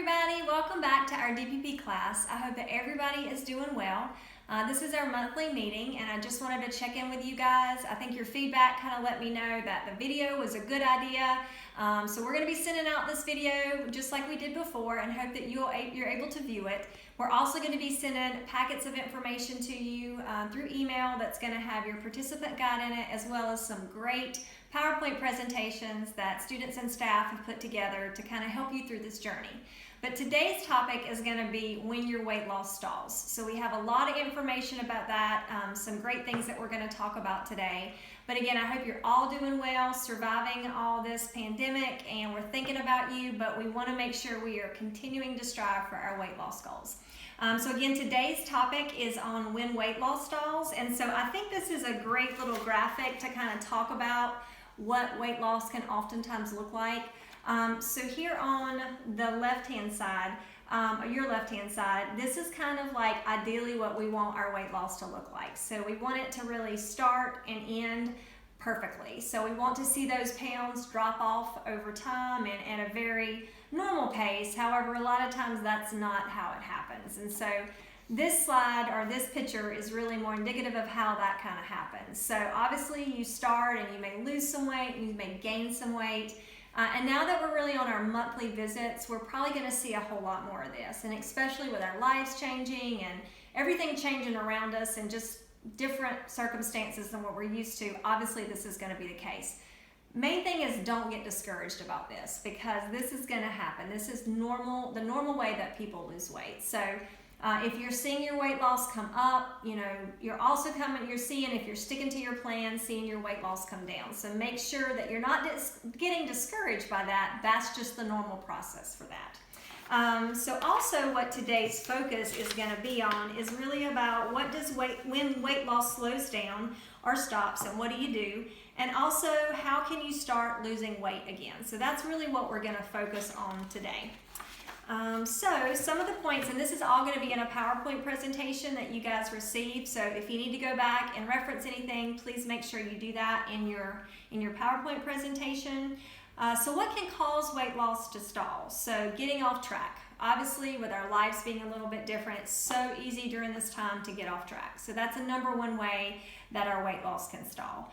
everybody, welcome back to our DPP class. I hope that everybody is doing well. This is our monthly meeting and I just wanted to check in with you guys. I think your feedback kind of let me know that the video was a good idea. So we're going to be sending out this video just like we did before and hope that you're able to view it. We're also going to be sending packets of information to you through email that's going to have your participant guide in it, as well as some great PowerPoint presentations that students and staff have put together to kind of help you through this journey. But today's topic is going to be when your weight loss stalls. So we have a lot of information about that, some great things that we're going to talk about today. But again, I hope you're all doing well, surviving all this pandemic, and we're thinking about you, but we want to make sure we are continuing to strive for our weight loss goals. So again, today's topic is on when weight loss stalls, and so I think this is a great little graphic to kind of talk about what weight loss can oftentimes look like. So here on the left-hand side, your left-hand side, this is kind of like ideally what we want our weight loss to look like. So we want it to really start and end perfectly. So we want to see those pounds drop off over time and at a very normal pace. However, a lot of times that's not how it happens. And so this slide or this picture is really more indicative of how that kind of happens. So obviously you start and you may lose some weight, you may gain some weight. And now that we're really on our monthly visits, we're probably going to see a whole lot more of this. And especially with our lives changing and everything changing around us and just different circumstances than what we're used to, obviously this is going to be the case. Main thing is don't get discouraged about this, because this is going to happen. This is normal, the normal way that people lose weight. So if you're seeing your weight loss come up, you're seeing, if you're sticking to your plan, seeing your weight loss come down. So make sure that you're not getting discouraged by that. That's just the normal process for that. So also what today's focus is going to be on is really about when weight loss slows down or stops, and what do you do? And also, how can you start losing weight again? So that's really what we're going to focus on today. So some of the points, and this is all going to be in a PowerPoint presentation that you guys received. So if you need to go back and reference anything, please make sure you do that in your PowerPoint presentation. So what can cause weight loss to stall? So getting off track. Obviously, with our lives being a little bit different, it's so easy during this time to get off track. So that's a number one way that our weight loss can stall.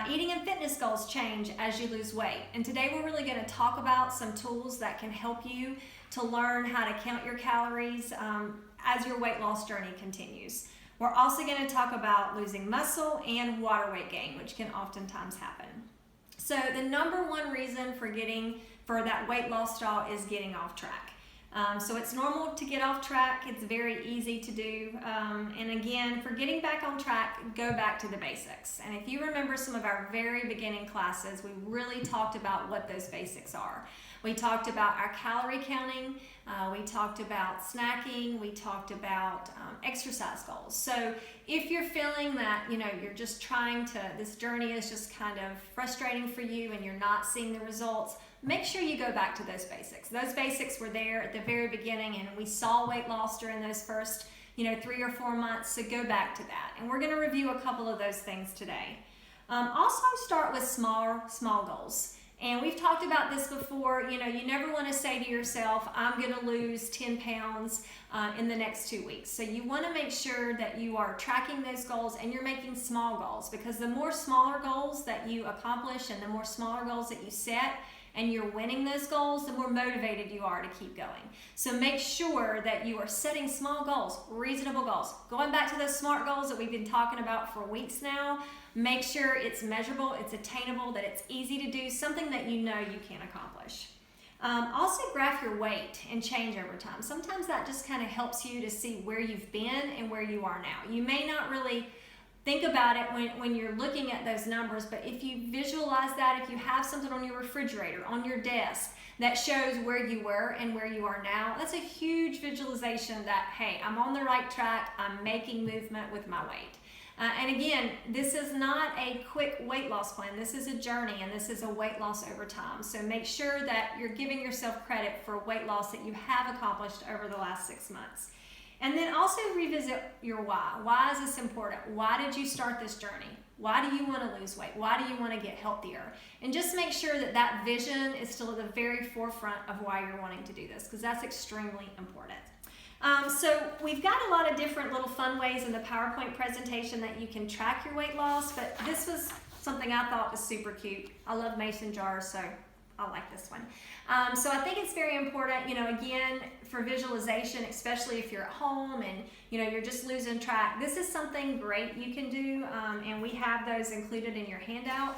Eating and fitness goals change as you lose weight. And today we're really going to talk about some tools that can help you to learn how to count your calories as your weight loss journey continues. We're also going to talk about losing muscle and water weight gain, which can oftentimes happen. So the number one reason for that weight loss stall is getting off track. So it's normal to get off track. It's very easy to do. And again, for getting back on track, go back to the basics. And if you remember some of our very beginning classes, we really talked about what those basics are. We talked about our calorie counting. We talked about snacking. We talked about exercise goals. So if you're feeling that, you're just this journey is just kind of frustrating for you and you're not seeing the results, make sure you go back to those basics. Those basics were there at the very beginning, and we saw weight loss during those first, 3 or 4 months, so go back to that. And we're going to review a couple of those things today. Also start with small goals. And we've talked about this before. You never want to say to yourself, I'm going to lose 10 pounds in the next 2 weeks. So you want to make sure that you are tracking those goals and you're making small goals, because the more smaller goals that you accomplish and the more smaller goals that you set, and you're winning those goals, the more motivated you are to keep going. So make sure that you are setting small goals, reasonable goals. Going back to those SMART goals that we've been talking about for weeks now, make sure it's measurable, it's attainable, that it's easy to do, something that you know you can accomplish. Also graph your weight and change over time. Sometimes that just kind of helps you to see where you've been and where you are now. You may not really think about it when you're looking at those numbers, but if you visualize that, if you have something on your refrigerator, on your desk, that shows where you were and where you are now, that's a huge visualization that, hey, I'm on the right track, I'm making movement with my weight. And again, this is not a quick weight loss plan. This is a journey, and this is a weight loss over time. So make sure that you're giving yourself credit for weight loss that you have accomplished over the last 6 months. And then also revisit your why. Why is this important? Why did you start this journey? Why do you want to lose weight? Why do you want to get healthier? And just make sure that that vision is still at the very forefront of why you're wanting to do this, because that's extremely important. So we've got a lot of different little fun ways in the PowerPoint presentation that you can track your weight loss, but this was something I thought was super cute. I love mason jars, so I like this one. So I think it's very important, again, for visualization, especially if you're at home and, you're just losing track. This is something great you can do, and we have those included in your handout.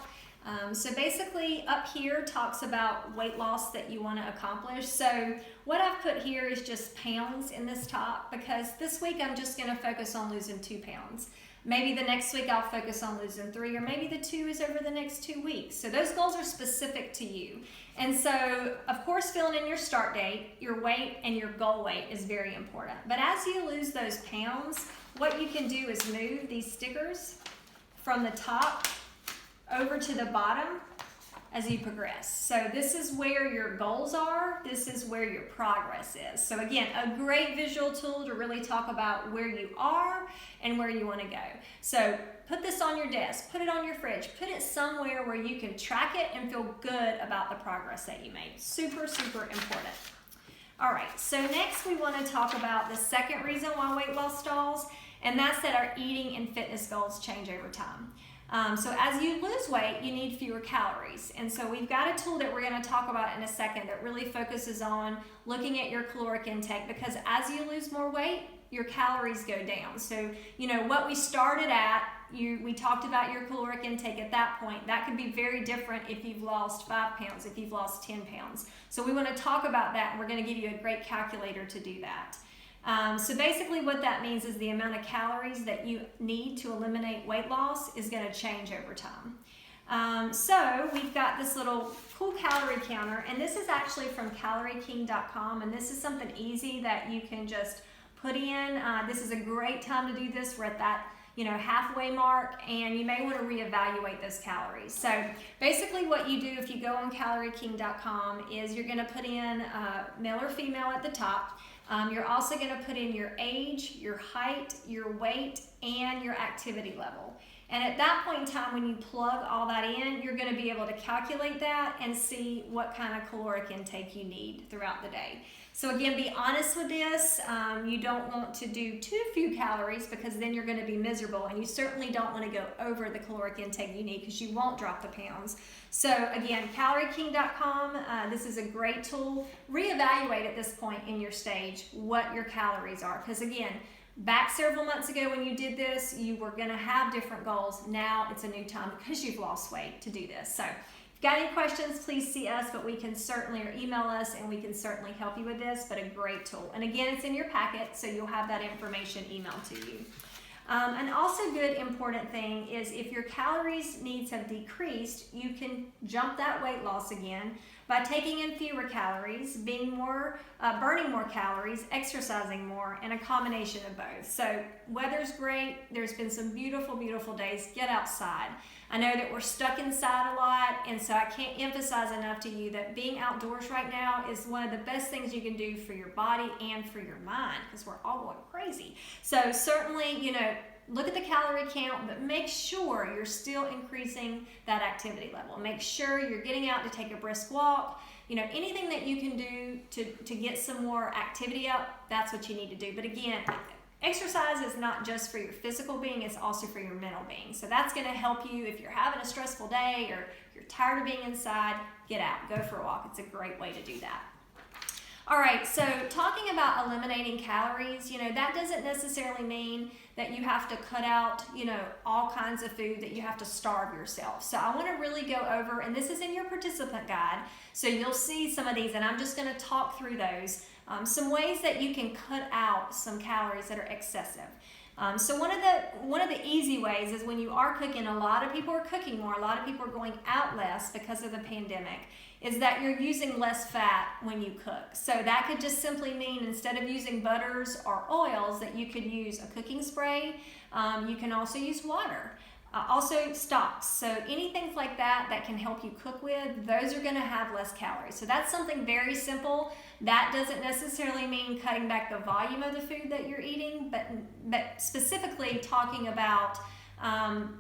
So basically up here talks about weight loss that you want to accomplish. So what I've put here is just pounds in this top, because this week I'm just going to focus on losing 2 pounds. Maybe the next week I'll focus on losing 3, or maybe the 2 is over the next 2 weeks. So those goals are specific to you. And so, of course, filling in your start date, your weight, and your goal weight is very important. But as you lose those pounds, what you can do is move these stickers from the top over to the bottom as you progress. So this is where your goals are. This is where your progress is. So again, a great visual tool to really talk about where you are and where you want to go. So put this on your desk, put it on your fridge, put it somewhere where you can track it and feel good about the progress that you made. Super, super important. All right, so next we want to talk about the second reason why weight loss stalls, and that's that our eating and fitness goals change over time. So as you lose weight, you need fewer calories. And so we've got a tool that we're going to talk about in a second that really focuses on looking at your caloric intake, because as you lose more weight, your calories go down. So, what we started at, we talked about your caloric intake at that point. That could be very different if you've lost 5 pounds, if you've lost 10 pounds. So we want to talk about that, and we're going to give you a great calculator to do that. So basically what that means is the amount of calories that you need to eliminate weight loss is going to change over time. So we've got this little cool calorie counter, and this is actually from calorieking.com, and this is something easy that you can just put in. This is a great time to do this. We're at that halfway mark, and you may want to reevaluate those calories. So basically what you do if you go on calorieking.com is you're going to put in male or female at the top. You're also going to put in your age, your height, your weight, and your activity level. And at that point in time, when you plug all that in, you're going to be able to calculate that and see what kind of caloric intake you need throughout the day. So again, be honest with this. You don't want to do too few calories, because then you're going to be miserable, and you certainly don't want to go over the caloric intake you need, because you won't drop the pounds. So again, calorieking.com, this is a great tool. Reevaluate at this point in your stage what your calories are, because again, back several months ago when you did this, you were going to have different goals. Now it's a new time, because you've lost weight, to do this. So if you've got any questions, please see us, but we can certainly, or email us, and we can certainly help you with this. But a great tool. And again, it's in your packet, so you'll have that information emailed to you. And also good important thing is if your calories needs have decreased, you can jump that weight loss again by taking in fewer calories, being more, burning more calories, exercising more, and a combination of both. So weather's great. There's been some beautiful, beautiful days. Get outside. I know that we're stuck inside a lot, and so I can't emphasize enough to you that being outdoors right now is one of the best things you can do for your body and for your mind, because we're all going crazy. So certainly, look at the calorie count, but make sure you're still increasing that activity level. Make sure you're getting out to take a brisk walk. Anything that you can do to get some more activity up, that's what you need to do. But again, exercise is not just for your physical being, it's also for your mental being. So that's going to help you if you're having a stressful day or you're tired of being inside. Get out, go for a walk. It's a great way to do that. All right, so talking about eliminating calories, that doesn't necessarily mean that you have to cut out, all kinds of food, that you have to starve yourself. So I want to really go over, and this is in your participant guide, so you'll see some of these, and I'm just going to talk through those. Some ways that you can cut out some calories that are excessive. So one of the easy ways is when you are cooking, a lot of people are cooking more, a lot of people are going out less because of the pandemic, is that you're using less fat when you cook. So that could just simply mean instead of using butters or oils, that you could use a cooking spray. You can also use water. Also stocks, so anything like that can help you cook with, those are going to have less calories. So that's something very simple. That doesn't necessarily mean cutting back the volume of the food that you're eating, but specifically talking about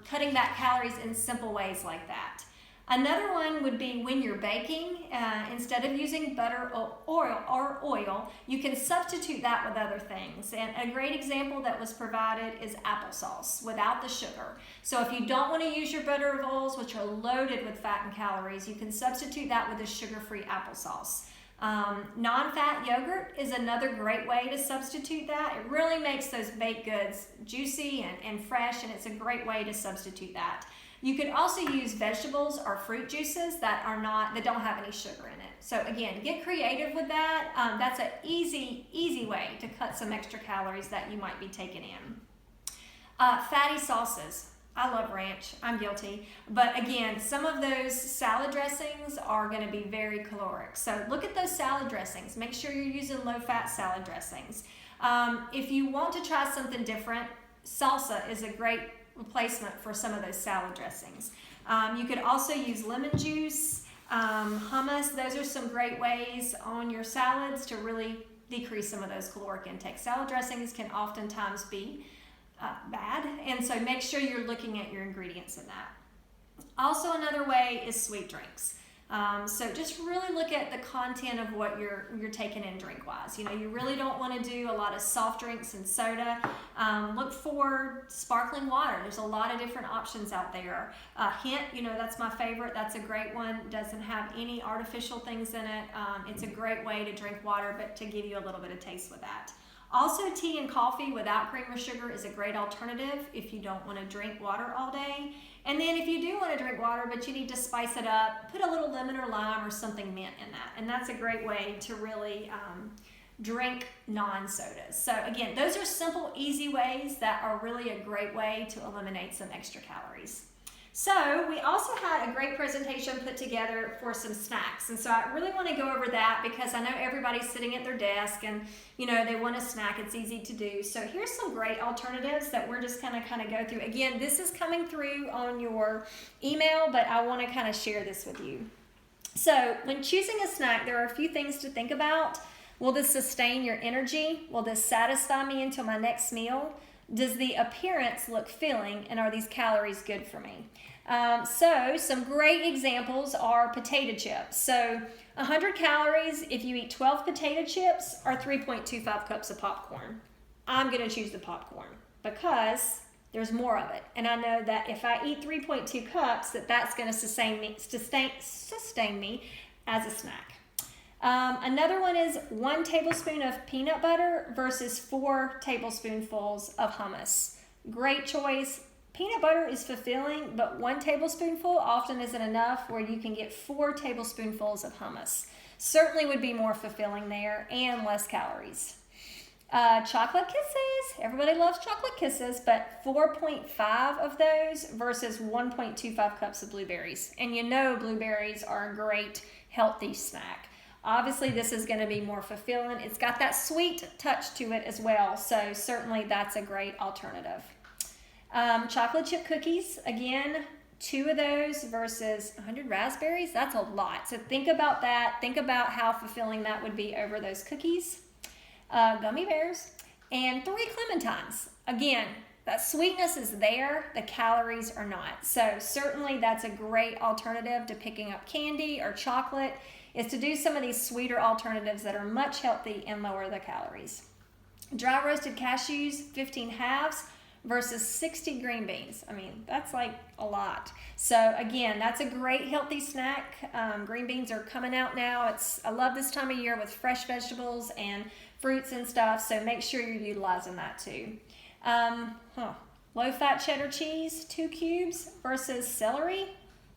cutting back calories in simple ways like that. Another one would be when you're baking, instead of using butter or oil, you can substitute that with other things. And a great example that was provided is applesauce without the sugar. So if you don't want to use your butter or oils, which are loaded with fat and calories, you can substitute that with a sugar-free applesauce. Non-fat yogurt is another great way to substitute that. It really makes those baked goods juicy and fresh, and it's a great way to substitute that. You could also use vegetables or fruit juices that don't have any sugar in it. So again, get creative with that. That's an easy way to cut some extra calories that you might be taking in. Fatty sauces. I love ranch. I'm guilty. But again, some of those salad dressings are going to be very caloric. So look at those salad dressings. Make sure you're using low-fat salad dressings. If you want to try something different, salsa is a great replacement for some of those salad dressings. You could also use lemon juice, hummus. Those are some great ways on your salads to really decrease some of those caloric intake. Salad dressings can oftentimes be bad, and so make sure you're looking at your ingredients in that. Also, another way is sweet drinks. So just really look at the content of what you're taking in drink-wise. You really don't want to do a lot of soft drinks and soda. Look for sparkling water. There's a lot of different options out there. Hint, that's my favorite. That's a great one. Doesn't have any artificial things in it. It's a great way to drink water, but to give you a little bit of taste with that. Also, tea and coffee without cream or sugar is a great alternative if you don't want to drink water all day. And then if you do want to drink water, but you need to spice it up, put a little lemon or lime or something mint in that. And that's a great way to really drink non-sodas. So again, those are simple, easy ways that are really a great way to eliminate some extra calories. So we also had a great presentation put together for some snacks. And so I really want to go over that because I know everybody's sitting at their desk and they want a snack. It's easy to do. So here's some great alternatives that we're just going to kind of go through. Again, this is coming through on your email, but I want to kind of share this with you. So when choosing a snack, there are a few things to think about. Will this sustain your energy? Will this satisfy me until my next meal? Does the appearance look filling, and are these calories good for me? So some great examples are potato chips. So 100 calories if you eat 12 potato chips or 3.25 cups of popcorn. I'm going to choose the popcorn because there's more of it. And I know that if I eat 3.2 cups, that's going to sustain me as a snack. Another one is 1 tablespoon of peanut butter versus 4 tablespoonfuls of hummus. Great choice. Peanut butter is fulfilling, but 1 tablespoonful often isn't enough where you can get 4 tablespoonfuls of hummus. Certainly would be more fulfilling there and less calories. Chocolate kisses. Everybody loves chocolate kisses, but 4.5 of those versus 1.25 cups of blueberries. And blueberries are a great healthy snack. Obviously, this is going to be more fulfilling. It's got that sweet touch to it as well, so certainly that's a great alternative. Chocolate chip cookies, again, 2 of those versus 100 raspberries, that's a lot. So think about that. Think about how fulfilling that would be over those cookies. Gummy bears, and 3 clementines. Again, that sweetness is there, the calories are not. So certainly that's a great alternative to picking up candy or chocolate, is to do some of these sweeter alternatives that are much healthy and lower the calories. Dry roasted cashews, 15 halves versus 60 green beans. I mean, that's like a lot. So again, that's a great healthy snack. Green beans are coming out now. I love this time of year with fresh vegetables and fruits and stuff, so make sure you're utilizing that too. Low-fat cheddar cheese, 2 cubes versus celery.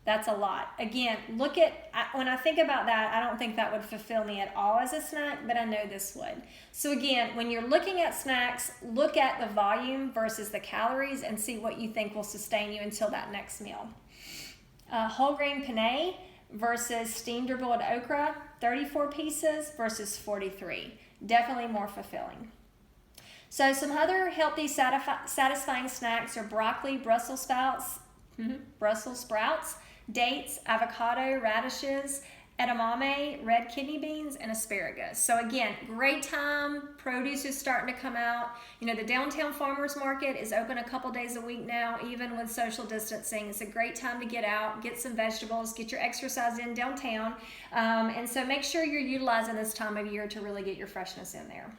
That's a lot. Again, when I think about that, I don't think that would fulfill me at all as a snack, but I know this would. So again, when you're looking at snacks, look at the volume versus the calories and see what you think will sustain you until that next meal. Whole grain penne versus steamed or boiled okra, 34 pieces versus 43. Definitely more fulfilling. So some other healthy, satisfying snacks are broccoli, Brussels sprouts, Brussels sprouts, dates, avocado, radishes, edamame, red kidney beans, and asparagus. So again, great time. Produce is starting to come out. You know, the downtown farmers market is open a couple days a week now, even with social distancing. It's a great time to get out, get some vegetables, get your exercise in downtown. And so make sure you're utilizing this time of year to really get your freshness in there.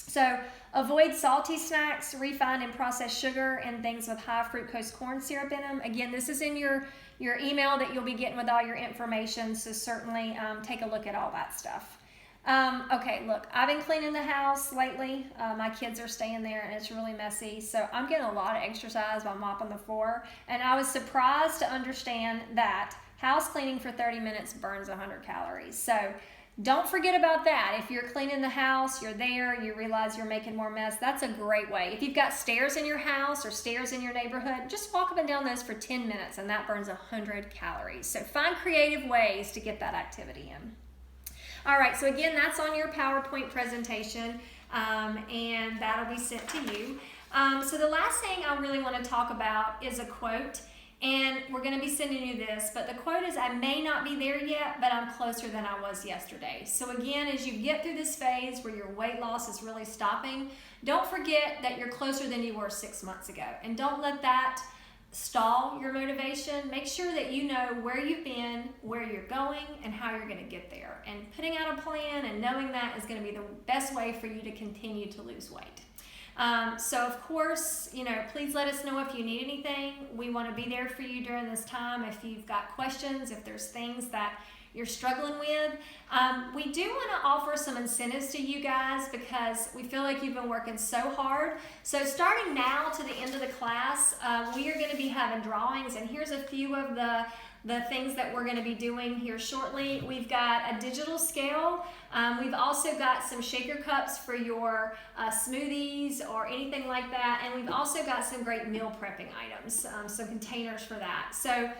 So avoid salty snacks, refined and processed sugar, and things with high fructose corn syrup in them. Again, this is in your email that you'll be getting with all your information, so certainly take a look at all that stuff. Okay, look, I've been cleaning the house lately. My kids are staying there and it's really messy, so I'm getting a lot of exercise by mopping the floor, and I was surprised to understand that house cleaning for 30 minutes burns 100 calories. So don't forget about that. If you're cleaning the house, you're there, you realize you're making more mess, that's a great way. If you've got stairs in your house or stairs in your neighborhood, just walk up and down those for 10 minutes and that burns 100 calories. So find creative ways to get that activity in. All right, so again, that's on your PowerPoint presentation, and that'll be sent to you. So the last thing I really want to talk about is a quote. And we're going to be sending you this, but the quote is, I may not be there yet, but I'm closer than I was yesterday. So again, as you get through this phase where your weight loss is really stopping, don't forget that you're closer than you were 6 months ago. And don't let that stall your motivation. Make sure that you know where you've been, where you're going, and how you're going to get there. And putting out a plan and knowing that is going to be the best way for you to continue to lose weight. So of course, you know, please let us know if you need anything. We want to be there for you during this time. If you've got questions, if there's things that you're struggling with, we do want to offer some incentives to you guys because we feel like you've been working so hard. So starting now to the end of the class, we are going to be having drawings, and here's a few of the things that we're going to be doing here shortly. We've got a digital scale. We've also got some shaker cups for your smoothies or anything like that. And we've also got some great meal prepping items, some containers for that. So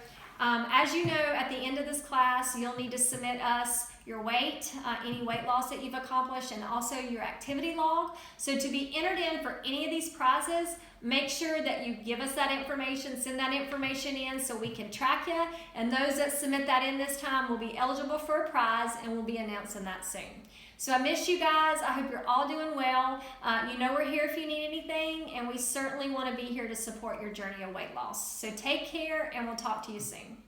as you know, at the end of this class, you'll need to submit us your weight, any weight loss that you've accomplished, and also your activity log. So to be entered in for any of these prizes, make sure that you give us that information, send that information in so we can track you. And those that submit that in this time will be eligible for a prize, and we'll be announcing that soon. So I miss you guys. I hope you're all doing well. You know we're here if you need anything, and we certainly want to be here to support your journey of weight loss. So take care, and we'll talk to you soon.